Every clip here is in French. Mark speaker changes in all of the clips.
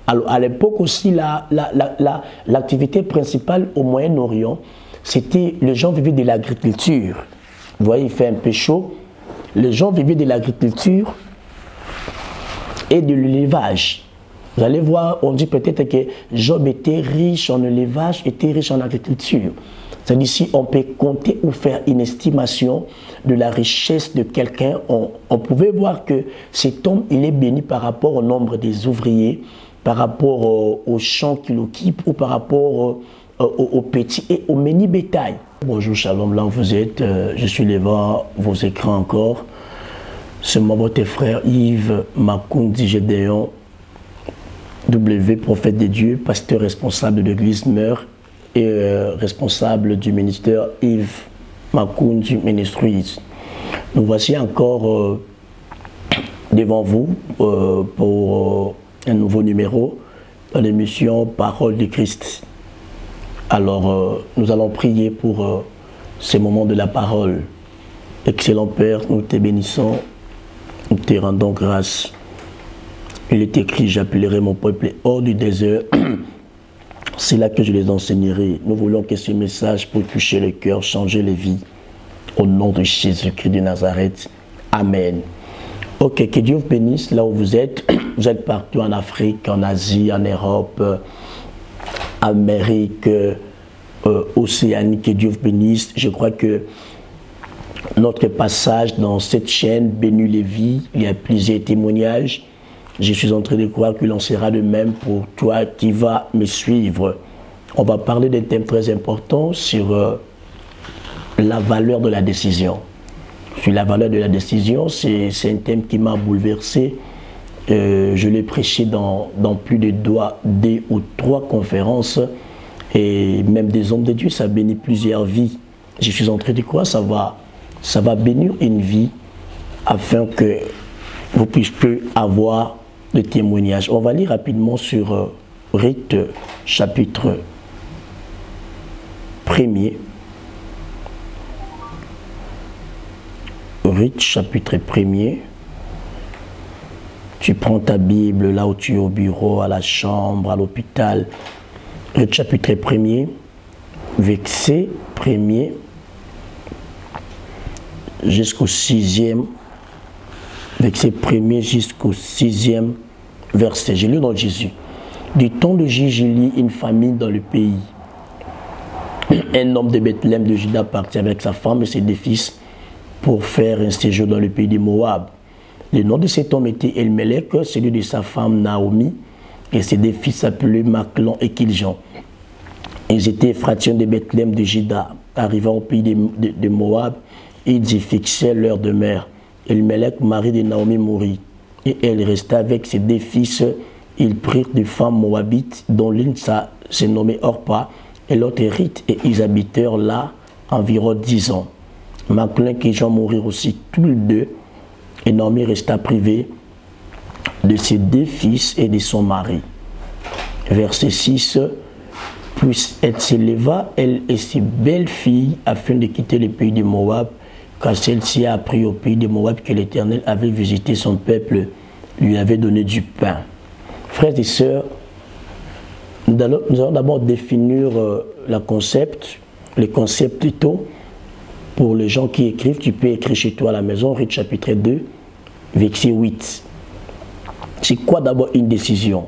Speaker 1: Alors, à l'époque aussi, l'activité principale au Moyen-Orient, c'était les gens vivaient de l'agriculture. Vous voyez, il fait un peu chaud. Les gens vivaient de l'agriculture et de l'élevage. Vous allez voir, on dit peut-être que Job était riche en élevage, était riche en agriculture. C'est-à-dire, si on peut compter ou faire une estimation de la richesse de quelqu'un, on pouvait voir que cet homme, il est béni par rapport au nombre des ouvriers, par rapport aux champs qu'il occupe ou par rapport aux petits et aux mini bétail. Bonjour, shalom, là où vous êtes, je suis devant vos écrans encore. C'est moi, votre frère Yves Makundi Gédéon, W, prophète de Dieu, pasteur responsable de l'église Meur et responsable du ministère Yves Makundi Ministries. Nous voici encore devant vous pour un nouveau numéro dans l'émission Parole de Christ. Alors, nous allons prier pour ces moments de la parole. Excellent Père, nous te bénissons, nous te rendons grâce. Il est écrit, j'appellerai mon peuple hors du désert. C'est là que je les enseignerai. Nous voulons que ce message puisse toucher les cœurs, changer les vies. Au nom de Jésus-Christ de Nazareth. Amen. Ok, que Dieu vous bénisse là où vous êtes. Vous êtes partout en Afrique, en Asie, en Europe, Amérique, Océanie. Que Dieu vous bénisse. Je crois que notre passage dans cette chaîne bénit les vies. Il y a plusieurs témoignages. Je suis en train de croire qu'il en sera de même pour toi qui vas me suivre. On va parler d'un thème très important sur la valeur de la décision. Sur la valeur de la décision, c'est un thème qui m'a bouleversé. Je l'ai prêché dans plus de 2 ou 3 conférences. Et même des hommes de Dieu, ça bénit plusieurs vies. Je suis en train de croire ça va bénir une vie afin que vous puissiez avoir des témoignages. On va lire rapidement sur Rite chapitre 1er. Rite chapitre 1er. Tu prends ta Bible là où tu es au bureau, à la chambre, à l'hôpital. Rite chapitre 1er, verset 1er jusqu'au 6e. Verset 1er jusqu'au 6e verset. Je lis dans Jésus. Du temps de Jésus, une famille dans le pays. Un homme de Bethléem de Juda partit avec sa femme et ses 2 fils pour faire un séjour dans le pays de Moab. Le nom de cet homme était Elimelech, celui de sa femme Naomi, et ses 2 fils s'appelaient Machlon et Kiljon. Ils étaient Éphratiens de Bethléem de Juda. Arrivant au pays de Moab, ils y fixèrent leur demeure. Elimelech, mari de Naomi, mourut, et elle resta avec ses 2 fils. Ils prirent des femmes moabites, dont l'une se nommait Orpa, et l'autre Rite, et ils habitèrent là environ 10 ans. Machlon et Kiljon moururent aussi tous les 2, et Naomi resta privée de ses 2 fils et de son mari. Verset 6. Puis elle s'éleva, elle et ses belles filles, afin de quitter le pays de Moab, car celle-ci a appris au pays de Moab que l'Éternel avait visité son peuple, lui avait donné du pain. Frères et sœurs, nous allons d'abord définir le concept plutôt. Pour les gens qui écrivent, tu peux écrire chez toi à la maison, Rite chapitre 2, verset 8. C'est quoi d'abord une décision?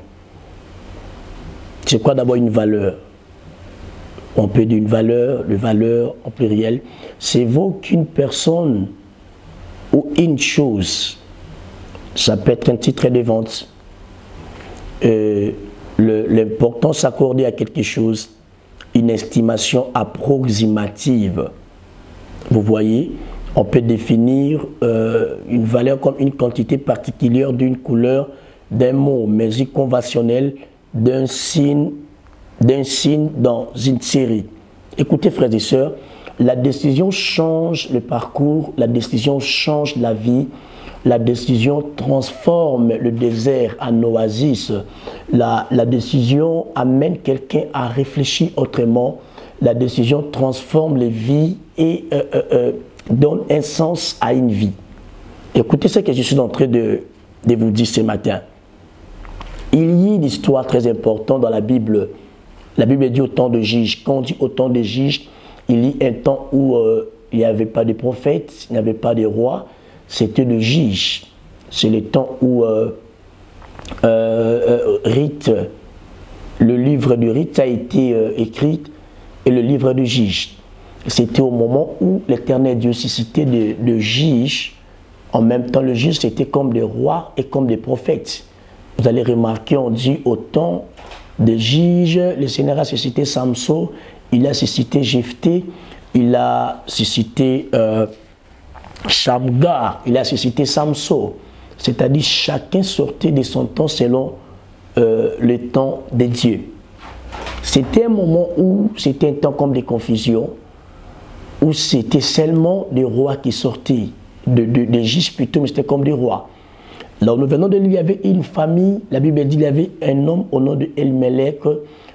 Speaker 1: C'est quoi d'abord une valeur? On peut dire une valeur, le valeur en pluriel, c'est vaut qu'une personne ou une chose. Ça peut être un titre de vente. L'importance accordée à quelque chose, une estimation approximative. Vous voyez, on peut définir une valeur comme une quantité particulière d'une couleur, d'un mot, mesure conventionnelle, d'un signe dans une série. Écoutez, frères et sœurs, la décision change le parcours, la décision change la vie, la décision transforme le désert en oasis, la décision amène quelqu'un à réfléchir autrement, la décision transforme les vies et donne un sens à une vie. Écoutez ce que je suis en train de vous dire ce matin. Il y a une histoire très importante dans la Bible. La Bible dit au temps de Jige. Quand on dit au temps de Jige, il y a un temps où il n'y avait pas de prophètes, il n'y avait pas de rois. C'était le Jige. C'est le temps où Rite, le livre de Rite a été écrit et le livre de Jige. C'était au moment où l'Éternel Dieu suscitait de Jige. En même temps, le Jige, c'était comme des rois et comme des prophètes. Vous allez remarquer, on dit au temps de Jige, le Seigneur a suscité Samson, il a suscité Jephthé, il a suscité Shamgar, il a suscité Samson. C'est-à-dire chacun sortait de son temps selon le temps de Dieu. C'était un moment où c'était un temps comme des confusions, où c'était seulement des rois qui sortaient, des juges plutôt, mais c'était comme des rois. Là où nous venons de lui, il y avait une famille, la Bible dit qu'il y avait un homme au nom de Elimelech,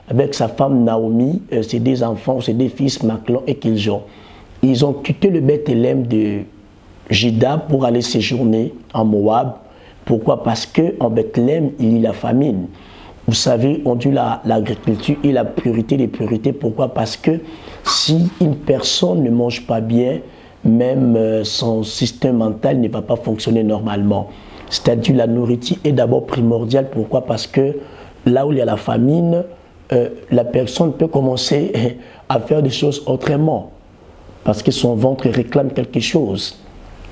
Speaker 1: avec sa femme Naomi, ses deux enfants, ses deux fils, Maclon et Kiljon. Ils ont quitté le Bethléem de Juda pour aller séjourner en Moab. Pourquoi? Parce qu'en Bethléem, il y a la famine. Vous savez, on dit l'agriculture et la priorité des priorités. Pourquoi? Parce que si une personne ne mange pas bien, même son système mental ne va pas fonctionner normalement. C'est-à-dire la nourriture est d'abord primordiale. Pourquoi? Parce que là où il y a la famine, la personne peut commencer à faire des choses autrement. Parce que son ventre réclame quelque chose.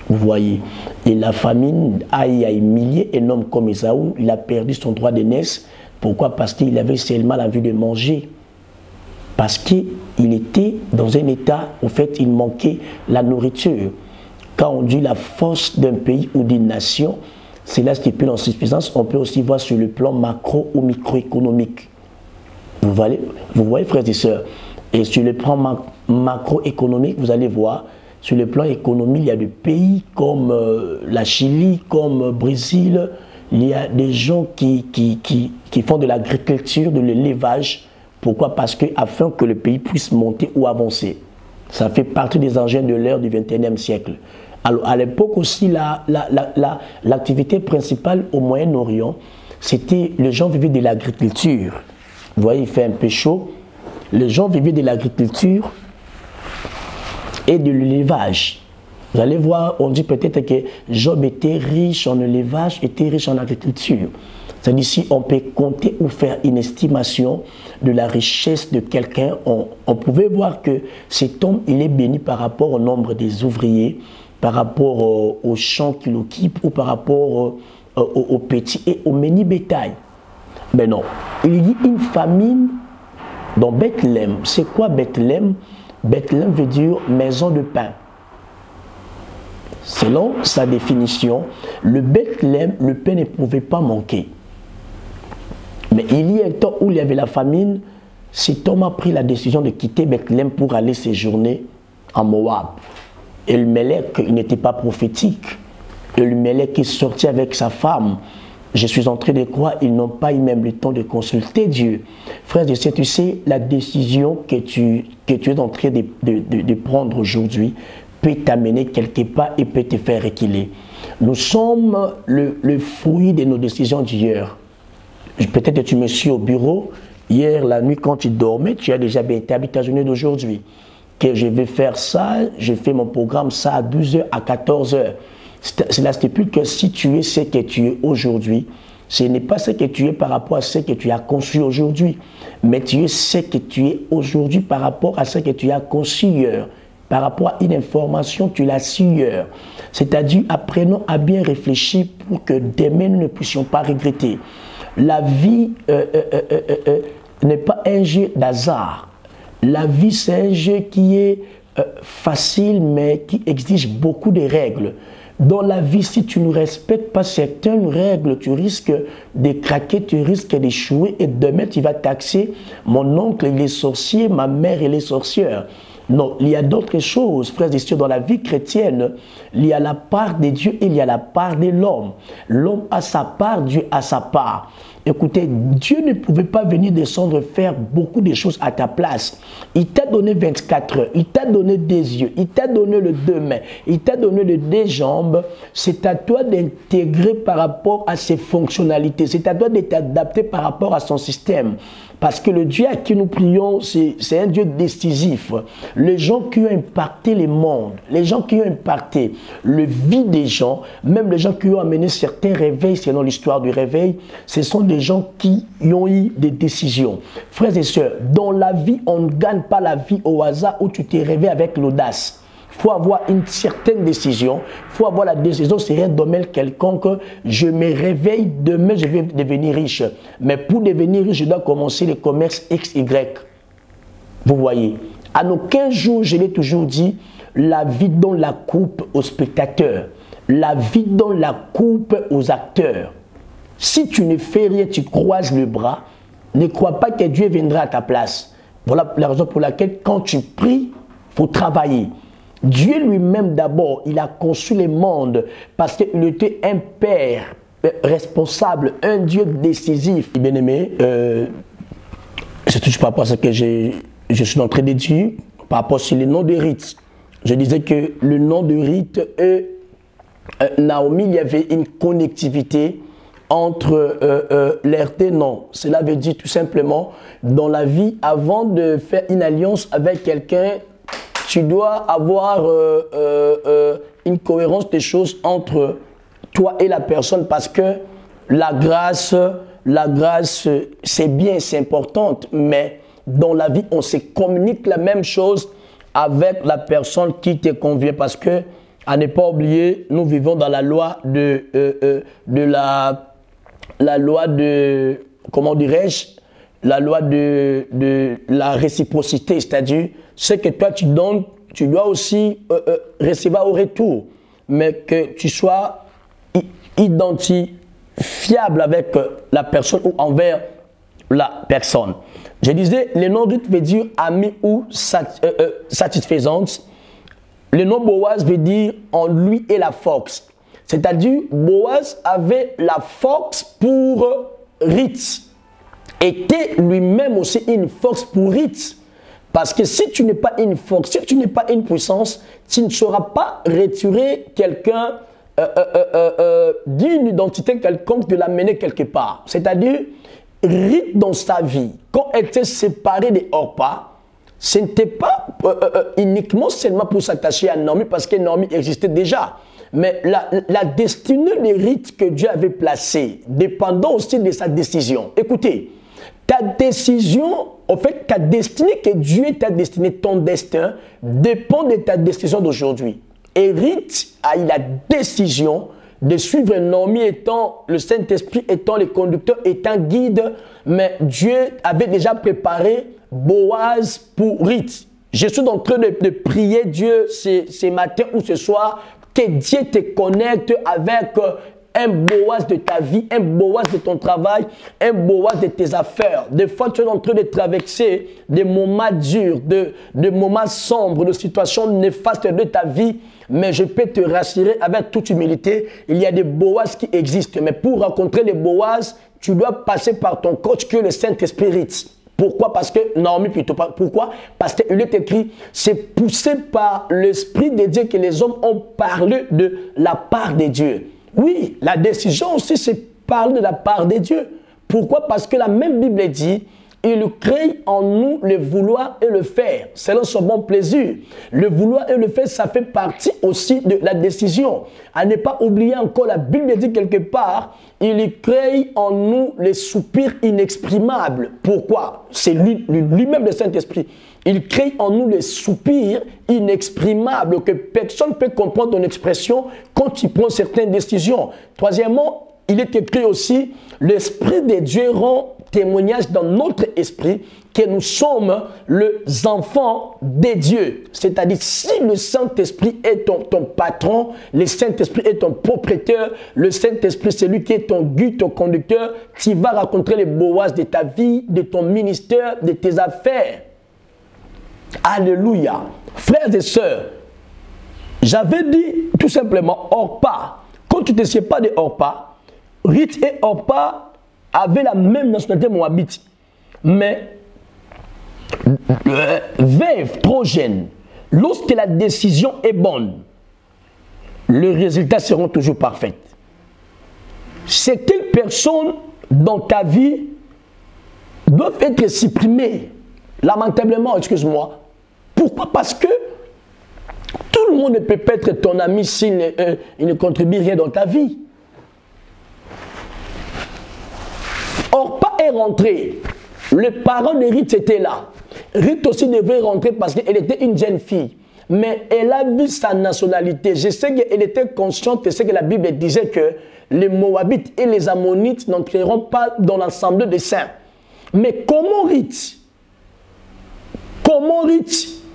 Speaker 1: Vous voyez. Et la famine a humilié un homme comme Ésaü. Il a perdu son droit d'aînesse. Pourquoi? Parce qu'il avait seulement l'envie de manger. Parce qu'il était dans un état, au fait, il manquait la nourriture. Quand on dit la force d'un pays ou d'une nation, c'est là stipule l'insuffisance. On peut aussi voir sur le plan macro ou microéconomique. Vous voyez, frères et sœurs. Et sur le plan macroéconomique, vous allez voir, sur le plan économique, il y a des pays comme la Chili, comme le Brésil. Il y a des gens qui font de l'agriculture, de l'élevage. Pourquoi? Parce que afin que le pays puisse monter ou avancer. Ça fait partie des engins de l'ère du XXIe siècle. Alors, à l'époque aussi, l'activité principale au Moyen-Orient, c'était les gens vivaient de l'agriculture. Vous voyez, il fait un peu chaud. Les gens vivaient de l'agriculture et de l'élevage. Vous allez voir, on dit peut-être que Job était riche en élevage, était riche en agriculture. C'est-à-dire, si on peut compter ou faire une estimation de la richesse de quelqu'un, on pouvait voir que cet homme, il est béni par rapport au nombre des ouvriers, par rapport aux champs qu'il occupe ou par rapport aux petits et aux mini bétail. Mais non, il y a une famine dans Bethléem. C'est quoi Bethléem? Bethléem veut dire maison de pain. Selon sa définition, le Bethléem, le pain ne pouvait pas manquer. Mais il y a un temps où il y avait la famine, cet homme a pris la décision de quitter Bethléem pour aller séjourner en Moab. Elimelech, il n'était pas prophétique. Elimelech est sorti avec sa femme. Je suis en train de croire, ils n'ont pas eu même le temps de consulter Dieu. Frères et sœurs, tu sais, la décision que tu es en train de prendre aujourd'hui peut t'amener quelque part et peut te faire reculer. Nous sommes le fruit de nos décisions d'hier. Peut-être que tu me suis au bureau, hier la nuit quand tu dormais, tu as déjà bien établi ta journée d'aujourd'hui. Que je vais faire ça, je fais mon programme ça à 12h, à 14h. Cela stipule que si tu es ce que tu es aujourd'hui, ce n'est pas ce que tu es par rapport à ce que tu as conçu aujourd'hui, mais tu es ce que tu es aujourd'hui par rapport à ce que tu as conçu hier. Par rapport à une information, tu l'as su hier. C'est-à-dire, apprenons à bien réfléchir pour que demain nous ne puissions pas regretter. La vie n'est pas un jeu d'hasard. La vie, c'est un jeu qui est facile, mais qui exige beaucoup de règles. Dans la vie, si tu ne respectes pas certaines règles, tu risques de craquer, tu risques d'échouer et demain tu vas taxer mon oncle il est sorcier, ma mère elle est sorcière. Non, il y a d'autres choses, frères et sœurs, dans la vie chrétienne. Il y a la part de Dieu et il y a la part de l'homme. L'homme a sa part, Dieu a sa part. Écoutez, Dieu ne pouvait pas venir descendre faire beaucoup de choses à ta place. Il t'a donné 24 heures, il t'a donné des yeux, il t'a donné le 2 mains, il t'a donné le 2 jambes. C'est à toi d'intégrer par rapport à ses fonctionnalités. C'est à toi de t'adapter par rapport à son système. Parce que le Dieu à qui nous prions, c'est un Dieu décisif. Les gens qui ont impacté les mondes, les gens qui ont impacté le vie des gens, même les gens qui ont amené certains réveils, selon l'histoire du réveil, ce sont des gens qui ont eu des décisions. Frères et sœurs, dans la vie, on ne gagne pas la vie au hasard où tu t'es réveillé avec l'audace. Il faut avoir une certaine décision. Il faut avoir la décision sur un domaine quelconque. Je me réveille, demain je vais devenir riche. Mais pour devenir riche, je dois commencer le commerce XY. Vous voyez, à nos 15 jours, je l'ai toujours dit, la vie donne la coupe aux spectateurs. La vie donne la coupe aux acteurs. Si tu ne fais rien, tu croises le bras, ne crois pas que Dieu viendra à ta place. Voilà la raison pour laquelle, quand tu pries, il faut travailler. Dieu lui-même d'abord, il a conçu le monde parce qu'il était un père responsable, un Dieu décisif. Bien-aimé, c'est toujours par rapport à ce que je suis en train de dire, par rapport sur le nom de Ruth. Je disais que le nom de Ruth et Naomi, il y avait une connectivité entre leurs deux noms. Cela veut dire tout simplement, dans la vie, avant de faire une alliance avec quelqu'un, tu dois avoir une cohérence des choses entre toi et la personne parce que la grâce c'est bien, c'est important, mais dans la vie, on se communique la même chose avec la personne qui te convient parce que, à ne pas oublier, nous vivons dans la loi la loi de, comment dirais-je, la loi de la réciprocité, c'est-à-dire ce que toi tu donnes, tu dois aussi recevoir au retour, mais que tu sois identifiable avec la personne ou envers la personne. Je disais, le nom Ruth veut dire ami ou satisfaisante. Le nom Boaz veut dire en lui et la force. C'est-à-dire, Boaz avait la force pour Ruth. Était lui-même aussi une force pour Ruth. Parce que si tu n'es pas une force, si tu n'es pas une puissance, tu ne sauras pas retirer quelqu'un d'une identité quelconque, de l'amener quelque part. C'est-à-dire, Ruth dans sa vie, quand elle était séparée de Orpa, ce n'était pas uniquement seulement pour s'attacher à Naomi, parce que Naomi existait déjà. Mais la destinée de Ruth que Dieu avait placée, dépendant aussi de sa décision. Écoutez, ta décision, en fait, ta destinée que Dieu t'a destinée, ton destin, dépend de ta décision d'aujourd'hui. Et Ruth a eu la décision de suivre Naomi étant le Saint-Esprit, étant le conducteur, étant guide, mais Dieu avait déjà préparé Boaz pour Ruth. Je suis en train de prier Dieu ce matin ou ce soir, que Dieu te connecte avec un Boaz de ta vie, un Boaz de ton travail, un Boaz de tes affaires. Des fois, tu es en train de traverser des moments durs, de moments sombres, de situations néfastes de ta vie. Mais je peux te rassurer avec toute humilité, il y a des Boaz qui existent. Mais pour rencontrer les Boaz, tu dois passer par ton coach qui est le Saint-Esprit. Pourquoi? Parce que Naomi plutôt pas. Pourquoi? Parce qu'il est écrit, c'est poussé par l'Esprit de Dieu que les hommes ont parlé de la part de Dieu. Oui, la décision aussi, c'est parler de la part de Dieu. Pourquoi? Parce que la même Bible dit, il crée en nous le vouloir et le faire, selon son bon plaisir. Le vouloir et le faire, ça fait partie aussi de la décision. À ne pas oublier encore, la Bible dit quelque part, il crée en nous les soupirs inexprimables. Pourquoi? C'est lui-même le Saint-Esprit. Il crée en nous les soupirs inexprimables que personne ne peut comprendre ton expression quand tu prends certaines décisions. Troisièmement, il est écrit aussi, l'Esprit de Dieu rend témoignage dans notre esprit que nous sommes les enfants de Dieu. C'est-à-dire, si le Saint-Esprit est ton patron, le Saint-Esprit est ton propriétaire, le Saint-Esprit c'est lui qui est ton guide, ton conducteur, tu vas rencontrer les Boaz de ta vie, de ton ministère, de tes affaires. Alléluia. Frères et sœurs, j'avais dit tout simplement Orpa. Quand tu ne te sais pas de Orpa, Ruth et Orpa avaient la même nationalité moabite. Mais veuve, trop jeune, lorsque la décision est bonne, les résultats seront toujours parfaits. Certaines personnes dans ta vie doivent être supprimées, lamentablement, excuse-moi. Pourquoi? Parce que tout le monde ne peut pas être ton ami s'il ne contribue rien dans ta vie. Orpa est rentré. Le parent de Ruth était là. Ruth aussi devait rentrer parce qu'elle était une jeune fille. Mais elle a vu sa nationalité. Je sais qu'elle était consciente de ce que la Bible disait, que les Moabites et les Ammonites n'entreront pas dans l'ensemble des saints. Mais comment Ruth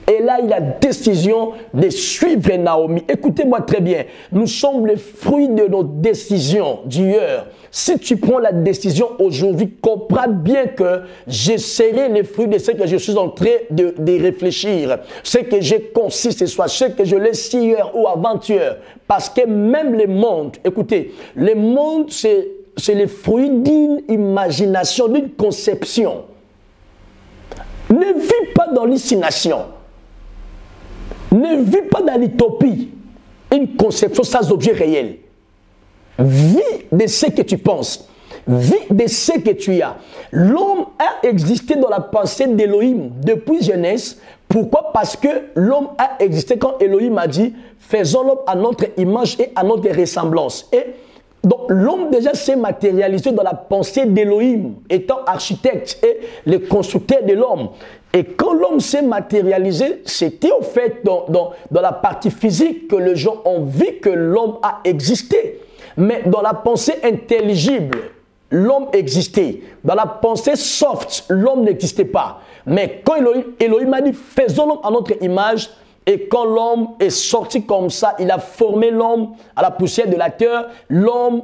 Speaker 1: elle a eu la décision de suivre Naomi? Écoutez-moi très bien. Nous sommes le fruit de nos décisions d'hier. Si tu prends la décision aujourd'hui, comprends bien que je serai le fruit de ce que je suis en train de réfléchir. Ce que j'ai conçu ce soir, ce que je l'ai su hier ou avant-hier. Parce que même le monde, écoutez, le monde c'est le fruit d'une imagination, d'une conception. Ne vis pas dans l'hallucination. Ne vis pas dans l'utopie, une conception sans objet réel. Vis de ce que tu penses. Vis de ce que tu as. L'homme a existé dans la pensée d'Élohim depuis Genèse. Pourquoi? Parce que l'homme a existé quand Élohim a dit « Faisons l'homme à notre image et à notre ressemblance ». Et donc l'homme déjà s'est matérialisé dans la pensée d'Élohim, étant architecte et le constructeur de l'homme. Et quand l'homme s'est matérialisé, c'était au fait dans la partie physique que les gens ont vu que l'homme a existé. Mais dans la pensée intelligible, l'homme existait. Dans la pensée soft, l'homme n'existait pas. Mais quand Elohim a dit, faisons l'homme à notre image, et quand l'homme est sorti comme ça, il a formé l'homme à la poussière de la terre, l'homme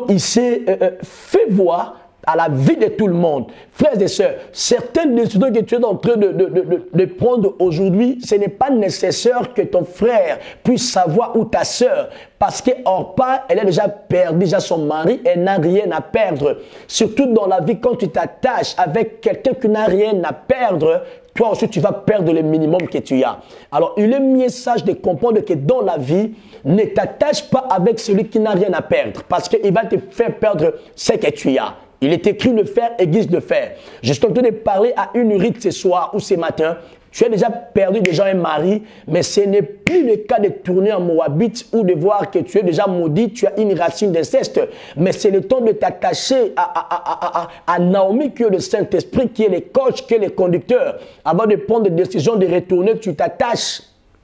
Speaker 1: il s'est fait voir à la vie de tout le monde. Frères et sœurs, certaines décisions que tu es en train de prendre aujourd'hui, ce n'est pas nécessaire que ton frère puisse savoir ou ta sœur. Parce que Orpa, elle a déjà perdu déjà son mari, elle n'a rien à perdre. Surtout dans la vie, quand tu t'attaches avec quelqu'un qui n'a rien à perdre, toi aussi tu vas perdre le minimum que tu as. Alors il est mieux sage de comprendre que dans la vie, ne t'attache pas avec celui qui n'a rien à perdre. Parce qu'il va te faire perdre ce que tu as. Il est écrit le fer aiguise le fer. Je suis en train de parler à une Ruth ce soir ou ce matin. Tu as déjà perdu déjà un mari, mais ce n'est plus le cas de tourner en Moabite ou de voir que tu es déjà maudit, tu as une racine d'inceste. Mais c'est le temps de t'attacher à Naomi, qui est le Saint-Esprit, qui est le coach, qui est le conducteur. Avant de prendre des décisions de retourner, tu t'attaches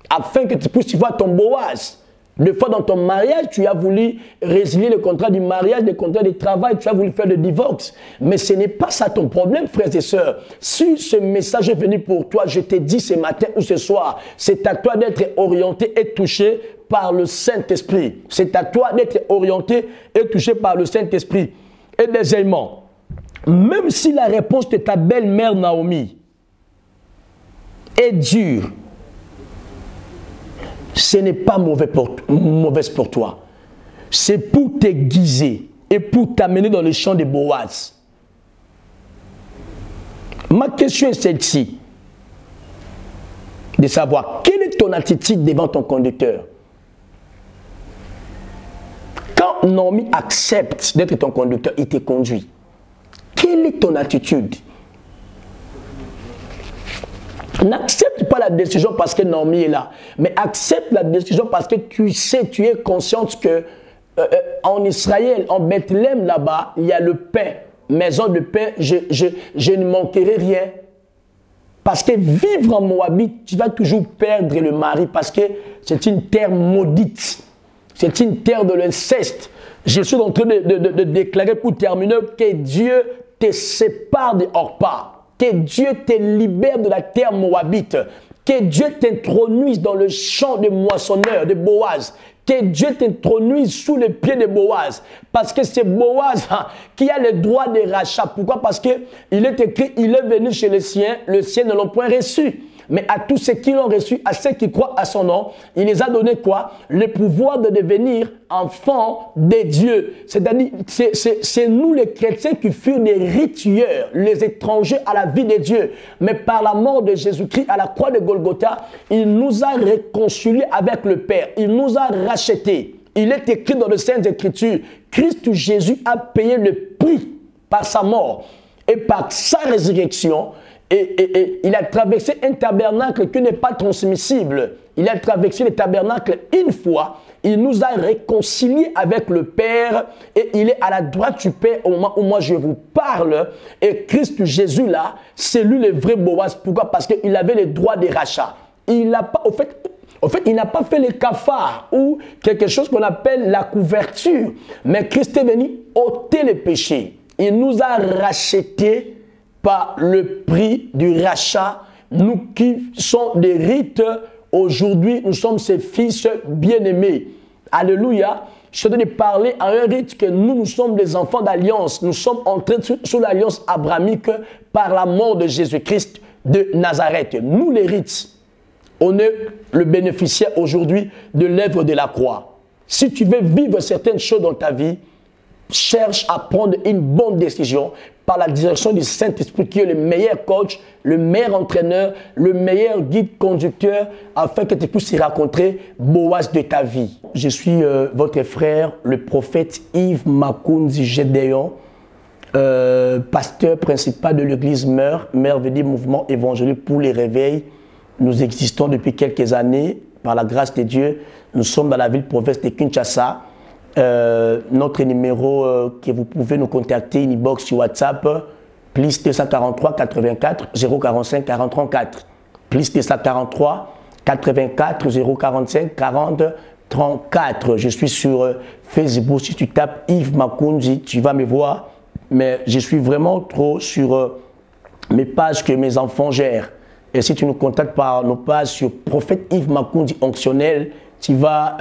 Speaker 1: afin que tu puisses voir ton Boaz. Des fois dans ton mariage, tu as voulu résilier le contrat du mariage, le contrat de travail, tu as voulu faire le divorce. Mais ce n'est pas ça ton problème, frères et sœurs. Si ce message est venu pour toi, je t'ai dit ce matin ou ce soir, c'est à toi d'être orienté et touché par le Saint-Esprit. C'est à toi d'être orienté et touché par le Saint-Esprit. Et deuxièmement, même si la réponse de ta belle-mère Naomi est dure, ce n'est pas mauvaise pour toi. C'est pour t'aiguiser et pour t'amener dans le champ de Boaz. Ma question est celle-ci. De savoir, quelle est ton attitude devant ton conducteur? Quand Naomi accepte d'être ton conducteur, il te conduit. Quelle est ton attitude? N'accepte pas la décision parce que Naomi est là, mais accepte la décision parce que tu sais, tu es consciente que en Israël, en Bethléem là-bas, il y a le pain, maison de pain, je ne manquerai rien. Parce que vivre en Moabite, tu vas toujours perdre le mari parce que c'est une terre maudite, c'est une terre de l'inceste. Je suis en train de déclarer pour terminer que Dieu te sépare de Orpa. Que Dieu te libère de la terre moabite. Que Dieu t'introduise dans le champ de moissonneur, de Boaz. que Dieu t'introduise sous les pieds de Boaz. Parce que c'est Boaz qui a le droit de rachat. Pourquoi? Parce qu'il est écrit, il est venu chez les siens ne l'ont point reçu. Mais à tous ceux qui l'ont reçu, à ceux qui croient à son nom, il les a donné quoi? Le pouvoir de devenir enfants de Dieu. C'est-à-dire, c'est nous les chrétiens qui furent des ritueurs, les étrangers à la vie de Dieu. Mais par la mort de Jésus-Christ à la croix de Golgotha, il nous a réconciliés avec le Père. Il nous a rachetés. Il est écrit dans les Saintes Écritures, Christ Jésus a payé le prix par sa mort et par sa résurrection. Et il a traversé un tabernacle qui n'est pas transmissible. Il a traversé le tabernacle une fois. Il nous a réconciliés avec le Père. Et il est à la droite du Père au moment où moi je vous parle. Et Christ Jésus là, c'est lui le vrai Boaz. Pourquoi? Parce qu'il avait les droits des rachats. Il n'a pas, au fait, il n'a pas fait les cafards ou quelque chose qu'on appelle la couverture. Mais Christ est venu ôter les péchés. Il nous a rachetés par le prix du rachat. Nous qui sommes des rites, aujourd'hui, nous sommes ses fils bien-aimés. Alléluia. Je suis en train de parler à un rite que nous sommes des enfants d'alliance. Nous sommes entrés sous l'alliance abrahamique par la mort de Jésus-Christ de Nazareth. Nous, les rites, on est le bénéficiaire aujourd'hui de l'œuvre de la croix. Si tu veux vivre certaines choses dans ta vie, cherche à prendre une bonne décision par la direction du Saint-Esprit qui est le meilleur coach, le meilleur entraîneur, le meilleur guide conducteur afin que tu puisses y rencontrer Boaz de ta vie. Je suis votre frère, le prophète Yves Makounzi Gédéon, pasteur principal de l'église Merveilleux Mouvement Évangélique pour les Réveils. Nous existons depuis quelques années, par la grâce de Dieu. Nous sommes dans la ville-province de Kinshasa. Notre numéro que vous pouvez nous contacter, une inbox sur WhatsApp, plus 243 84 045 40 34. Plus 243 84 045 40 34. Je suis sur Facebook. Si tu tapes Yves Makounzi, tu vas me voir. Mais je suis vraiment trop sur mes pages que mes enfants gèrent. Et si tu nous contactes par nos pages sur Prophète Yves Makounzi Onctionnel, tu vas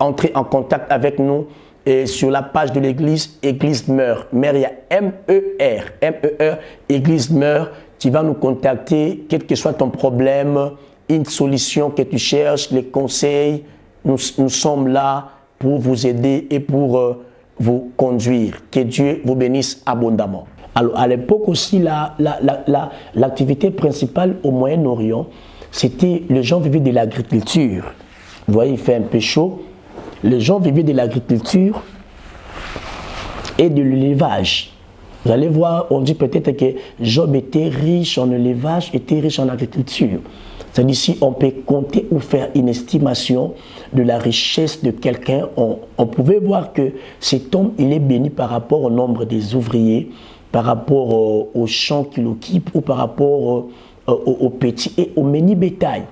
Speaker 1: entrer en contact avec nous et sur la page de l'église, Église Meur. Meur, il y a M-E-R, Église Meur. Tu vas nous contacter, quel que soit ton problème, une solution que tu cherches, les conseils. Nous sommes là pour vous aider et pour vous conduire. Que Dieu vous bénisse abondamment. Alors, à l'époque aussi, l'activité principale au Moyen-Orient, c'était les gens vivaient de l'agriculture. Vous voyez, il fait un peu chaud. Les gens vivaient de l'agriculture et de l'élevage. Vous allez voir, on dit peut-être que Job était riche en élevage, était riche en agriculture. C'est-à-dire, si on peut compter ou faire une estimation de la richesse de quelqu'un, on pouvait voir que cet homme, il est béni par rapport au nombre des ouvriers, par rapport aux champs qu'il occupe ou par rapport aux petits et aux mini bétail.